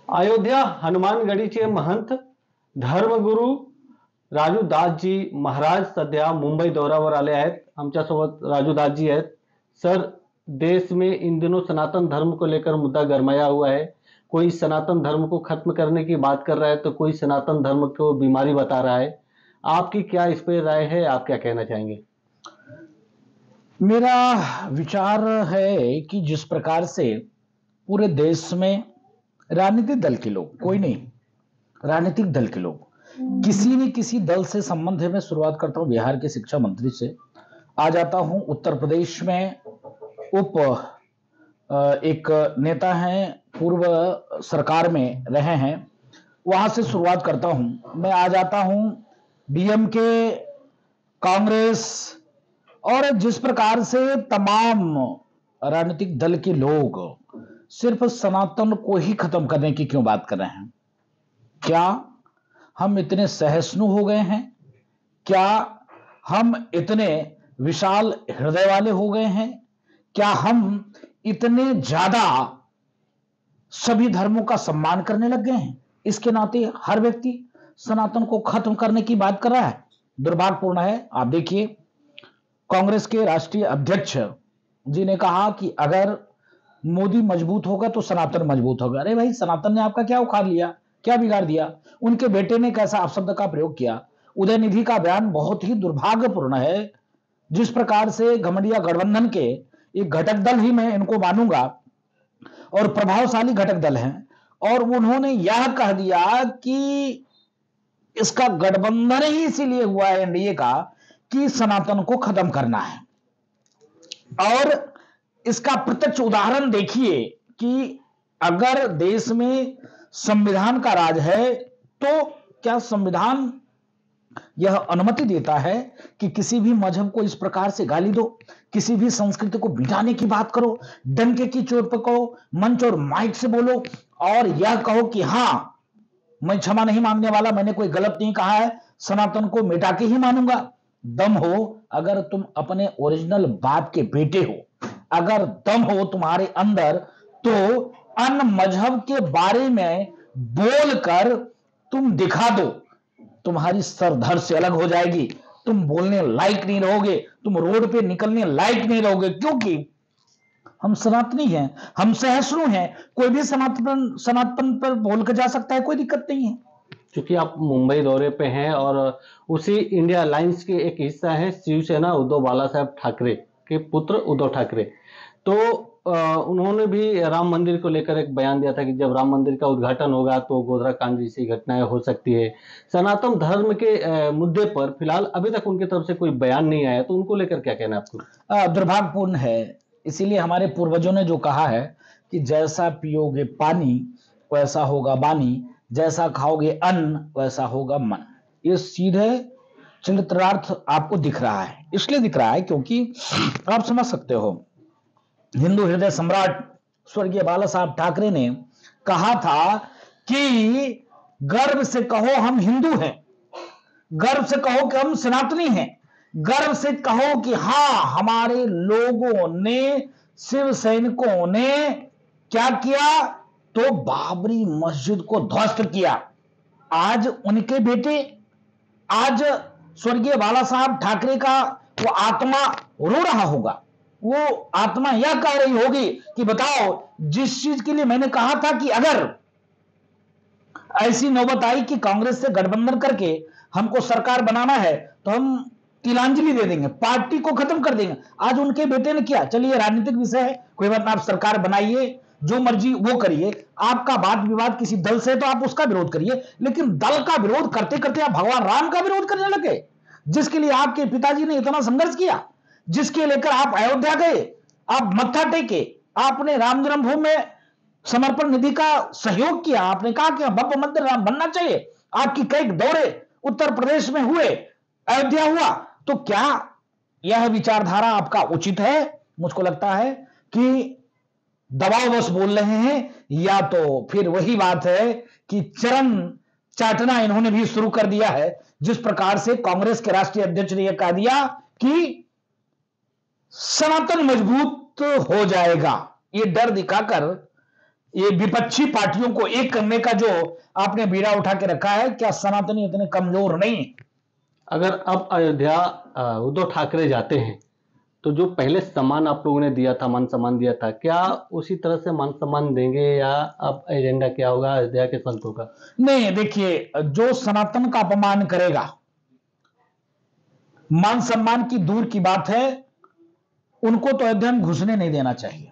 अयोध्या हनुमानगडीचे महंत धर्मगुरू राजू दासजी महाराज सध्या मुंबई दौऱ्यावर आले आहेत. आमच्यासोबत राजू दासजी आहेत. सर, देश में इन दिनों सनातन धर्म को लेकर मुद्दा गरमाया हुआ है. कोई सनातन धर्म को खत्म करने की बात कर रहा है तो कोई सनातन धर्म को बीमारी बता रहा है. आपकी क्या इस पे राय है? आप क्या कहना चाहेंगे? मेरा विचार है कि जिस प्रकार से पूरे देश में राजनीतिक दल के लोग, कोई नहीं, राजनीतिक दल के लोग किसी न किसी दल से संबंध है. मैं शुरुआत करता हूं बिहार के शिक्षा मंत्री से, आ जाता हूं उत्तर प्रदेश में उप एक नेता हैं, पूर्व सरकार में रहे हैं, वहां से शुरुआत करता हूं. मैं आ जाता हूं डीएमके, कांग्रेस, और जिस प्रकार से तमाम राजनीतिक दल के लोग सिर्फ सनातन को ही खत्म करने की क्यों बात कर रहे हैं. क्या हम इतने सहिष्णु हो गए हैं? क्या हम इतने विशाल हृदय वाले हो गए हैं? क्या हम इतने ज्यादा सभी धर्मों का सम्मान करने लग गए हैं? इसके नाते हर व्यक्ति सनातन को खत्म करने की बात कर रहा है. दुर्भाग्यपूर्ण है. आप देखिए, कांग्रेस के राष्ट्रीय अध्यक्ष जी ने कहा कि अगर मोदी मजबूत होगा तो सनातन मजबूत होगा. अरे भाई, सनातन ने आपका क्या उखाड़ लिया, क्या बिगाड़ दिया? उनके बेटे ने कैसा अपशब्द का प्रयोग किया. उदयनिधि का बयान बहुत ही दुर्भाग्यपूर्ण है. जिस प्रकार से घमंडिया गठबंधन के एक घटक दल ही मैं इनको मानूंगा और प्रभावशाली घटक दल हैं, और उन्होंने यह कह दिया कि इसका गठबंधन ही इसीलिए हुआ है एनडीए का कि सनातन को खत्म करना है. और इसका प्रत्यक्ष उदाहरण देखिए कि अगर देश में संविधान का राज है तो क्या संविधान यह अनुमति देता है कि किसी भी मजहब को इस प्रकार से गाली दो, किसी भी संस्कृति को बिगाड़ने की बात करो, डंके की चोट पर कहो, मंच और माइक से बोलो और यह कहो कि हां, मैं क्षमा नहीं मांगने वाला, मैंने कोई गलत नहीं कहा है, सनातन को मिटा के ही मानूंगा. दम हो अगर तुम अपने ओरिजिनल बाप के बेटे हो, अगर दम हो तुम्हारे अंदर, तो अन्य मजहब के बारे में बोलकर तुम दिखा दो. तुम्हारी सर धड़ से अलग हो जाएगी. तुम बोलने लायक नहीं रहोगे, तुम रोड पे निकलने लायक नहीं रहोगे, क्योंकि हम सनातनी हैं, हम सहिष्णु हैं. कोई भी सनातन सनातन पर बोल कर जा सकता है, कोई दिक्कत नहीं है. क्योंकि आप मुंबई दौरे पे हैं और उसी इंडिया अलायंस के एक हिस्सा है शिवसेना उद्धव बाला साहब ठाकरे के पुत्र उद्धव ठाकरे. तो उन्होंने भी राम मंदिर को लेकर एक बयान दिया था कि जब राम मंदिर का उद्घाटन होगा तो गोधरा कांड जैसी घटनाएं हो सकती है. सनातन धर्म के मुद्दे पर फिलहाल अभी तक उनकी तरफ से कोई बयान नहीं आया, तो उनको लेकर क्या कहना है आपको? दुर्भाग्यपूर्ण है. इसीलिए हमारे पूर्वजों ने जो कहा है कि जैसा पियोगे पानी वैसा होगा बानी, जैसा खाओगे अन्न वैसा होगा मन. ये सीधे चरित्रार्थ आपको दिख रहा है. इसलिए दिख रहा है क्योंकि आप समझ सकते हो, हिंदू हृदय सम्राट स्वर्गीय बाला साहब ठाकरे ने कहा था कि गर्व से कहो हम हिंदू हैं, गर्व से कहो कि हम सनातनी हैं, गर्व से कहो कि हां, हमारे लोगों ने, शिव सैनिकों ने क्या किया, तो बाबरी मस्जिद को ध्वस्त किया. आज उनके बेटे, आज स्वर्गीय बाला साहब ठाकरे का वो आत्मा रो रहा होगा. वो आत्मा यह कह रही होगी कि बताओ, जिस चीज के लिए मैंने कहा था कि अगर ऐसी नौबत आई कि कांग्रेस से गठबंधन करके हमको सरकार बनाना है तो हम तिलांजलि दे देंगे, पार्टी को खत्म कर देंगे, आज उनके बेटे ने किया. चलिए, राजनीतिक विषय है, कोई बात नहीं, आप सरकार बनाइए, जो मर्जी वो करिए. आपका वाद विवाद किसी दल से तो आप उसका विरोध करिए, लेकिन दल का विरोध करते करते आप भगवान राम का विरोध करने लगे, जिसके लिए आपके पिताजी ने इतना संघर्ष किया, जिसके लेकर आप अयोध्या गए, आप मत्था टेके, आपने राम जन्मभूमि में समर्पण निधि का सहयोग किया, आपने कहा कि भव्य मंदिर राम बनना चाहिए. आपकी कई दौरे उत्तर प्रदेश में हुए, अयोध्या हुआ. तो क्या यह विचारधारा आपका उचित है? मुझको लगता है कि दबाववश बोल रहे हैं, या तो फिर वही बात है कि चरण चाटना इन्होंने भी शुरू कर दिया है. जिस प्रकार से कांग्रेस के राष्ट्रीय अध्यक्ष ने यह कह दिया कि सनातन मजबूत हो जाएगा, ये डर दिखाकर ये विपक्षी पार्टियों को एक करने का जो आपने बीड़ा उठा के रखा है, क्या सनातनी इतने कमजोर नहीं? अगर अब अयोध्या उद्धव ठाकरे जाते हैं तो जो पहले सम्मान आप लोगों ने दिया था, मान सम्मान दिया था, क्या उसी तरह से मान सम्मान देंगे या अब एजेंडा क्या होगा अयोध्या के संतों का? नहीं, देखिए, जो सनातन का अपमान करेगा, मान सम्मान की दूर की बात है, उनको तो अयोध्या में घुसने नहीं देना चाहिए।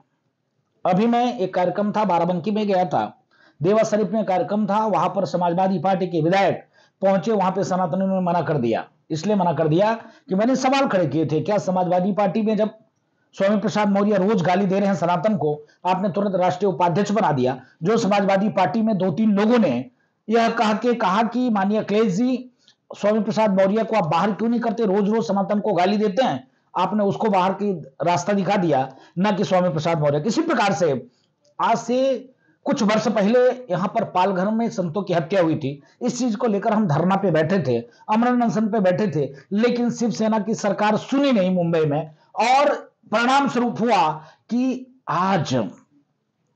अभी मैं एक कार्यक्रम था, बाराबंकी में गया था, देवा शरीफ में कार्यक्रम था, वहां पर समाजवादी पार्टी के विधायक पहुंचे, वहां पे सनातनियों ने मना कर दिया। इसलिए मना कर दिया कि मैंने सवाल खड़े किए थे, क्या समाजवादी पार्टी में जब स्वामी प्रसाद मौर्य रोज गाली दे रहे हैं सनातन को, आपने तुरंत राष्ट्रीय उपाध्यक्ष बना दिया? जो समाजवादी पार्टी में 2-3 लोगों ने यह कहा कि माननीय अखिलेश जी, स्वामी प्रसाद मौर्य को आप बाहर क्यों नहीं करते, रोज रोज सनातन को गाली देते हैं, आपने उसको बाहर की रास्ता दिखा दिया, ना कि स्वामी प्रसाद मौर्य। किसी प्रकार से आज से कुछ वर्ष पहले यहां पर पालघर में संतों की हत्या हुई थी, इस चीज को लेकर हम धरना पे बैठे थे, अमरण अनशन पे बैठे थे, लेकिन शिवसेना की सरकार सुनी नहीं मुंबई में, और परिणाम स्वरूप हुआ कि आज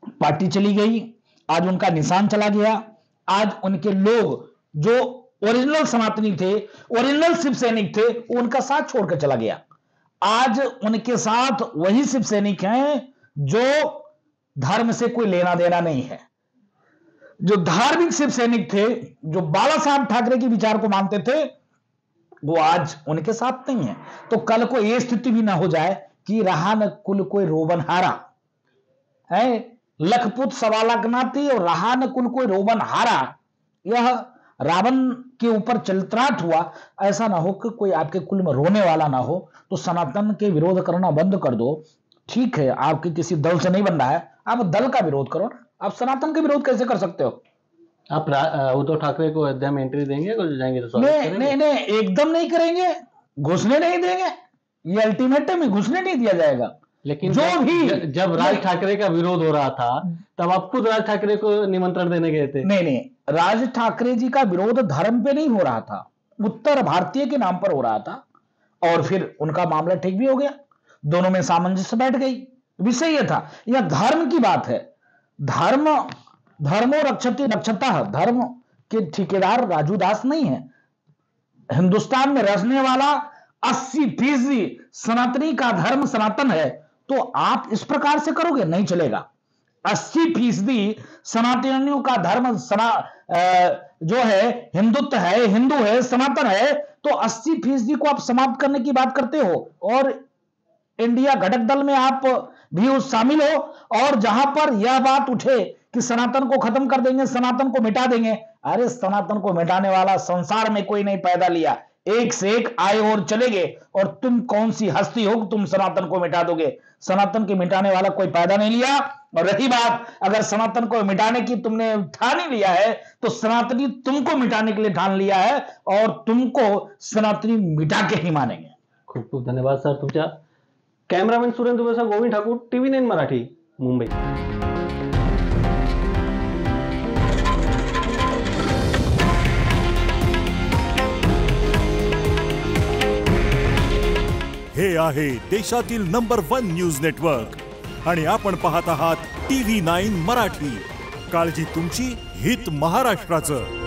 पार्टी चली गई, आज उनका निशान चला गया, आज उनके लोग जो ओरिजिनल सनातनी थे, ओरिजिनल शिव सैनिक थे, उनका साथ छोड़कर चला गया। आज उनके साथ वही शिव सैनिक हैं जो धर्म से कोई लेना देना नहीं है, जो धार्मिक शिव सैनिक थे, जो बाला साहब ठाकरे के विचार को मानते थे, वो आज उनके साथ नहीं है। तो कल को यह स्थिति भी ना हो जाए कि रहा न कुल कोई रोबन हारा है, लखपुत सवा लाख नाती और रहा न कुल कोई रोबन हारा, यह रावण के ऊपर चलत्राट हुआ। ऐसा ना हो कि कोई आपके कुल में रोने वाला ना हो। तो सनातन के विरोध करना बंद कर दो। ठीक है, आपके किसी दल से नहीं बन रहा है, आप दल का विरोध करो, आप सनातन का विरोध कैसे कर सकते हो? आप उद्धव ठाकरे को अयोध्या में एंट्री देंगे, कुछ जाएंगे तो स्वागत नहीं, करेंगे? नहीं, एकदम नहीं करेंगे, घुसने नहीं देंगे, ये अल्टीमेटम है, घुसने नहीं दिया जाएगा। लेकिन जो भी जब राज ठाकरे का विरोध हो रहा था तब आप खुद राज ठाकरे को निमंत्रण देने गए थे। नहीं, राज ठाकरे जी का विरोध धर्म पे नहीं हो रहा था, उत्तर भारतीय के नाम पर हो रहा था, और फिर उनका मामला ठीक भी हो गया, दोनों में सामंजस्य बैठ गई। विषय यह था, यह धर्म की बात है। धर्मो रक्षति रक्षतः, धर्म के ठेकेदार राजू दास नहीं है। हिंदुस्तान में रहने वाला 80% सनातनी का धर्म सनातन है, तो आप इस प्रकार से करोगे, नहीं चलेगा। 80% सनातनियों का धर्म जो है हिंदुत्व है, हिंदू है, सनातन है, तो 80% को आप समाप्त करने की बात करते हो, और इंडिया घटक दल में आप भी शामिल हो, और जहां पर यह बात उठे कि सनातन को खत्म कर देंगे, सनातन को मिटा देंगे, अरे सनातन को मिटाने वाला संसार में कोई नहीं पैदा लिया, एक से एक आए और चले गए, और तुम कौन सी हस्ती हो तुम सनातन को मिटा दोगे? सनातन के मिटाने वाला कोई पैदा नहीं लिया। और रही बात, अगर सनातन को मिटाने की तुमने ठान ही लिया है, तो सनातनी तुमको मिटाने के लिए ठान लिया है, और तुमको सनातनी मिटा के ही मानेंगे। खूप खूप धन्यवाद सर तुमच्या। कॅमेरामॅन सुरेंद्र दुबेसह गोविंद ठाकूर, TV9 मराठी, मुंबई। हे आहे देशातील नंबर 1 न्यूज नेटवर्क आणि आपण पाहत आहात TV9 मराठी। काळजी तुमची, हित महाराष्ट्राचं।